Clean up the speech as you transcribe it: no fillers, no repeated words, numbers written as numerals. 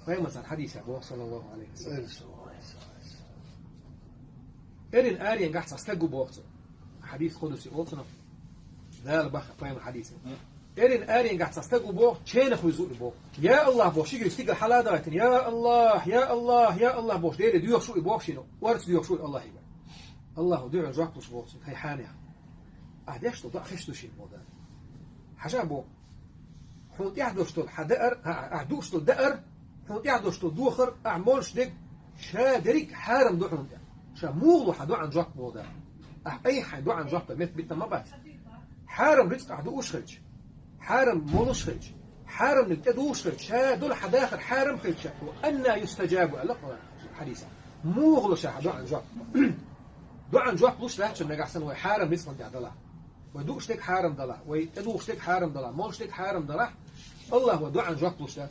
فهي مثلا حديث أبو صلى الله عليه وسلم إرين آرين قاعد تستجوا بوقته حديث قدسي أوتنا ذا البخ فهم الحديث إرين آرين قاعد تستجوا بوقت شين خويزو بوقت يا الله بوش يجري يستيق الحلا دايتن يا الله يا الله يا الله بوش ديري ديوخ شو بوش شنو ورث ديوخ شو الله يبا الله ديوخ جاك بوش بوقت هي حانيها أهديش تضع خشتو شيء مودا حاجة بو حوت يحدوش تول حدقر أهدوش تول دقر حوت يحدوش تول دوخر أعملش ديك شادريك حارم دوحن شا موغلو حدو عن جاك مودا أي حدو عن جاك بيت بيت ما بات حارم رزق أحدوش خرج حارم مولوش خرج حارم نتدوش خرج شا دول حداخر حارم خرج وأن يستجاب ألقى حديثا موغلو شا حدو عن جاك دو عن جاك بلوش لاتش النجاح سنوي حارم رزق انت عدلا ودوش تك حارم دلا ويدوش تك حارم دلا مولش تك حارم دلا الله ودو عن جاك بلوش لاتش